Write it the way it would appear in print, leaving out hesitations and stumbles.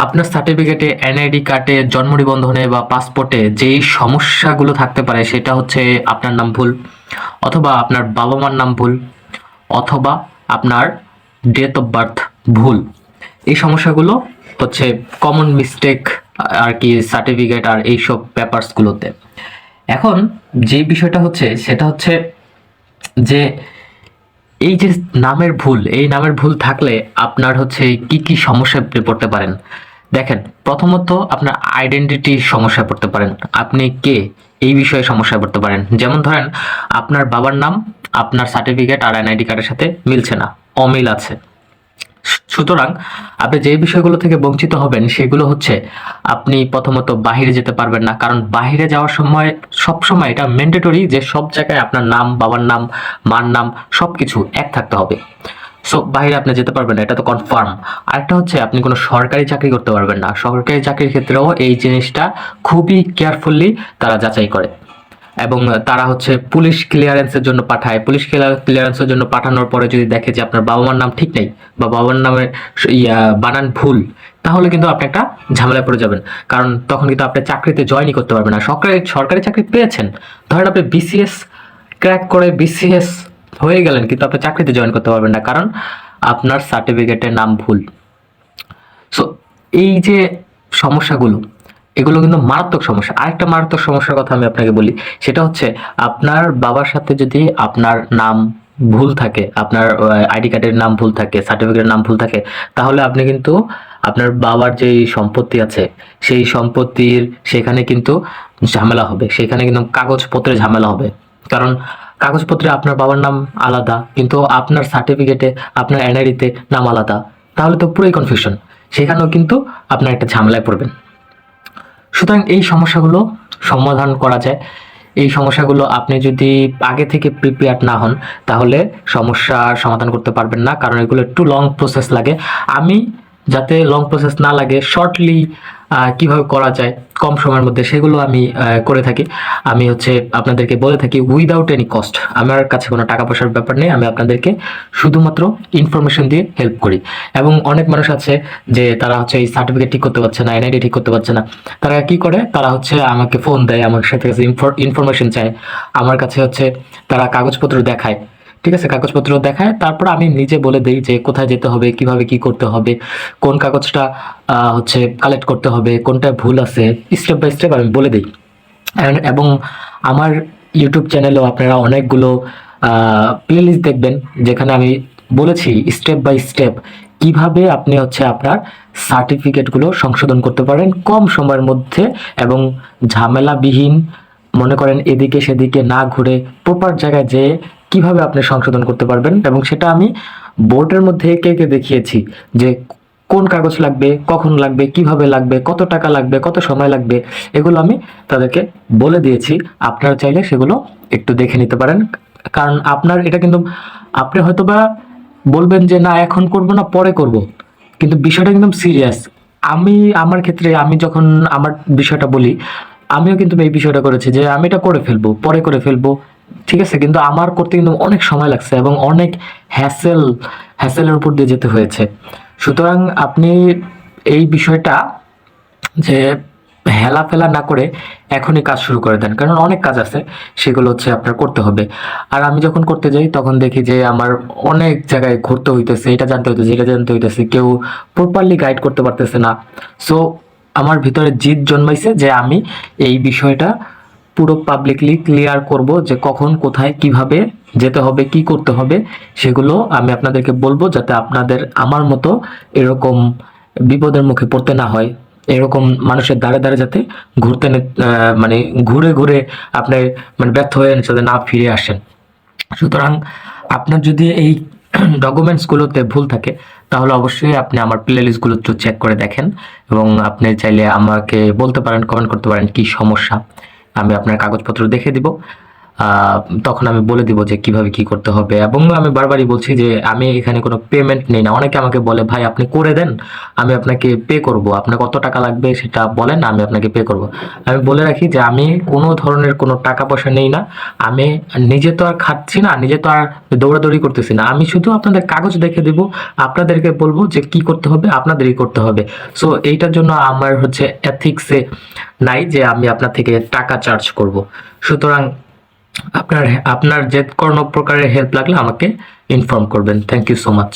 আপনার সার্টিফিকেটে, এনআইডি কার্ডে, জন্ম নিবন্ধনে বা পাসপোর্টে যেই সমস্যাগুলো থাকতে পারে সেটা হচ্ছে আপনার নাম ভুল, অথবা আপনার বাবা মার নাম ভুল, অথবা আপনার ডেট অফ বার্থ ভুল। এই সমস্যাগুলো হচ্ছে কমন মিস্টেক আর কি সার্টিফিকেট আর এইসব পেপারসগুলোতে। এখন যে বিষয়টা হচ্ছে সেটা হচ্ছে যে এই যে নামের ভুল, এই নামের ভুল থাকলে আপনার হচ্ছে কি কি সমস্যায় পড়তে পারেন। দেখেন, প্রথমত আপনার আইডেন্টিটি সমস্যায় পড়তে পারেন। আপনি কে এই বিষয়ে সমস্যায় পড়তে পারেন। যেমন ধরেন, আপনার বাবার নাম আপনার সার্টিফিকেট আর এনআইডি কার্ডের সাথে মিলছে না, অমিল আছে। সুতরাং আপনি যে বিষয়গুলো থেকে বঞ্চিত হবেন সেগুলো হচ্ছে, আপনি প্রথমত বাহিরে যেতে পারবেন না, কারণ বাহিরে যাওয়ার সময় সবসময় এটা ম্যান্ডেটরি যে সব জায়গায় আপনার নাম, বাবার নাম, মার নাম সবকিছু এক থাকতে হবে। সো বাইরে আপনি যেতে পারবেন না, এটা তো কনফার্ম। আরেকটা হচ্ছে, আপনি কোনো সরকারি চাকরি করতে পারবেন না। সরকারি চাকরির ক্ষেত্রেও এই জিনিসটা খুবই কেয়ারফুলি তারা যাচাই করে, এবং তারা হচ্ছে পুলিশ ক্লিয়ারেন্সের জন্য পাঠায়। পুলিশ ক্লিয়ারেন্সের জন্য পাঠানোর পরে যদি দেখে যে আপনার বাবা মার নাম ঠিক নেই বা বাবার নামের বানান ভুল, তাহলে কিন্তু আপনি একটা ঝামেলায় পড়ে যাবেন। কারণ তখন কিন্তু আপনি চাকরিতে জয়েনই করতে পারবেন না। সরকারি চাকরি পেয়েছেন, ধরেন আপনি বিসিএস ক্র্যাক করে বিসিএস হয়ে গেলেন, কিন্তু আপনি চাকরিতে জয়েন করতে পারবেন না, কারণ আপনার সার্টিফিকেটের নাম ভুল। সো এই যে সমস্যাগুলো, এগুলো কিন্তু মারাত্মক সমস্যা। আরেকটা মারাত্মক সমস্যার কথা আমি আপনাকে বলি, সেটা হচ্ছে আপনার বাবার সাথে যদি আপনার নাম ভুল থাকে, আপনার আইডি কার্ডের নাম ভুল থাকে, সার্টিফিকেটের নাম ভুল থাকে, তাহলে আপনি কিন্তু আপনার বাবার যে সম্পত্তি আছে সেই সম্পত্তির সেখানে কিন্তু ঝামেলা হবে, সেখানে কিন্তু কাগজপত্রে ঝামেলা হবে। কারণ কাগজপত্রে আপনার বাবার নাম আলাদা, কিন্তু আপনার সার্টিফিকেটে, আপনার এনআইডিতে নাম আলাদা, তাহলে তো পুরোই কনফিউশন। সেখানেও কিন্তু আপনার একটা ঝামেলায় পড়বেন। সুতরাং এই সমস্যাগুলো সমাধান করা যায়। এই সমস্যাগুলো আপনি যদি আগে থেকে প্রিপেয়ার্ড না হন, তাহলে সমস্যার সমাধান করতে পারবেন না, কারণ এগুলো একটু লং প্রসেস লাগে। আমি যাতে লং প্রসেস না লাগে, শর্টলি কিভাবে করা যায় কম সময়ের মধ্যে, সেগুলো আমি করে থাকি। আমি হচ্ছে আপনাদেরকে বলে থাকি উইদাউট এনি কস্ট। আমার কাছে কোনো টাকা পয়সার ব্যাপার নেই, আমি আপনাদেরকে শুধুমাত্র ইনফরমেশন দিয়ে হেল্প করি। এবং অনেক মানুষ আছে যে তারা হচ্ছে এই সার্টিফিকেট ঠিক করতে পারছে না, এনআইডি ঠিক করতে পারছে না। তারা কি করে, তারা হচ্ছে আমাকে ফোন দেয়, আমার সাথে ইনফরমেশন চায়, আমার কাছে হচ্ছে তারা কাগজপত্র দেখায়। ঠিক আছে, কাগজপত্র দেখায়, তারপর আমি নিজে বলে দিই যে কোথায় যেতে হবে, কিভাবে কি করতে হবে, কোন কাগজটা হচ্ছে কালেক্ট করতে হবে, কোনটা ভুল আছে, স্টেপ বাই স্টেপ আমি বলে দিই। এবং আমার ইউটিউব চ্যানেলেও আপনারা অনেকগুলো প্লেলিস্ট দেখবেন, যেখানে আমি বলেছি স্টেপ বাই স্টেপ কিভাবে আপনি হচ্ছে আপনার সার্টিফিকেটগুলো সংশোধন করতে পারেন কম সময়ের মধ্যে এবং ঝামেলাবিহীন। মনে করেন এদিকে সেদিকে না ঘুরে প্রপার জায়গায় যেয়ে কিভাবে আপনি সংশোধন করতে পারবেন, এবং সেটা আমি বোর্ডের মধ্যে এঁকে এঁকে দেখিয়েছি যে কোন কাগজ লাগবে, কখন লাগবে, কিভাবে লাগবে, কত টাকা লাগবে, কত সময় লাগবে, এগুলো আমি তাদেরকে বলে দিয়েছি। আপনারা চাইলে সেগুলো একটু দেখে নিতে পারেন। কারণ আপনার এটা কিন্তু, আপনি হয়তোবা বলবেন যে না এখন করব না, পরে করব, কিন্তু বিষয়টা কিন্তু সিরিয়াস। আমি আমার ক্ষেত্রে আমি যখন আমার বিষয়টা বলি, আমিও কিন্তু এই বিষয়টা করেছি যে আমি এটা করে ফেলবো, পরে করে ফেলবো। ঠিক আছে, কিন্তু আমার করতে কিন্তু অনেক সময় লাগছে এবং অনেক হ্যাসেলের উপর দিয়ে যেতে হয়েছে। সুতরাং আপনি এই বিষয়টা যে হেলাফেলা না করে এখনই কাজ শুরু করে দেন, কারণ অনেক কাজ আছে, সেগুলো হচ্ছে আপনার করতে হবে। আর আমি যখন করতে যাই তখন দেখি যে আমার অনেক জায়গায় ঘুরতে হইতেছে, এটা জানতে হইতেছে, এটা জানতে হইতেছে, কেউ প্রপারলি গাইড করতে পারতেছে না। সো আমার ভিতরে জিদ জন্মাইছে যে আমি এই বিষয়টা পুরো পাবলিকলি ক্লিয়ার করব, যে কখন কোথায় কিভাবে যেতে হবে, কি করতে হবে, সেগুলো আমি আপনাদেরকে বলবো, যাতে আপনাদের আমার মতো এরকম বিপদের মুখে পড়তে না হয়, এরকম মানুষের দ্বারে দ্বারে যাতে মানে ঘুরে ঘুরে আপনি মানে ব্যর্থ হয়ে যাতে না ফিরে আসেন। সুতরাং আপনার যদি এই ডকুমেন্টসগুলোতে ভুল থাকে, তাহলে অবশ্যই আপনি আমার প্লেলিস্টগুলো একটু চেক করে দেখেন, এবং আপনি চাইলে আমাকে বলতে পারেন, কমেন্ট করতে পারেন কি সমস্যা, আমি আপনার কাগজপত্র দেখে দিব। তখন আমি বলে দিব যে কিভাবে কি করতে হবে। এবং আমি বারবারই বলছি যে আমি এখানে কোনো পেমেন্ট নেই না। অনেকে আমাকে বলে ভাই আপনি করে দেন, আমি আপনাকে পে করব, আপনার কত টাকা লাগবে সেটা বলেন, আমি আপনাকে পে করব। আমি বলে রাখি যে আমি কোনো ধরনের কোনো টাকা পয়সা নেই না। আমি নিজে তো আর খাচ্ছি না, নিজে তো আর দৌড়াদৌড়ি করতেছি না। আমি শুধু আপনাদের কাগজ দেখে দেব, আপনাদেরকে বলবো যে কি করতে হবে, আপনাদেরই করতে হবে। সো এইটার জন্য আমার হচ্ছে এথিক্সে নাই যে আমি আপনার থেকে টাকা চার্জ করব। সুতরাং আপনার আপনার যে কোনো প্রকারের হেল্প লাগলে আমাকে ইনফর্ম করবেন। Thank you so much.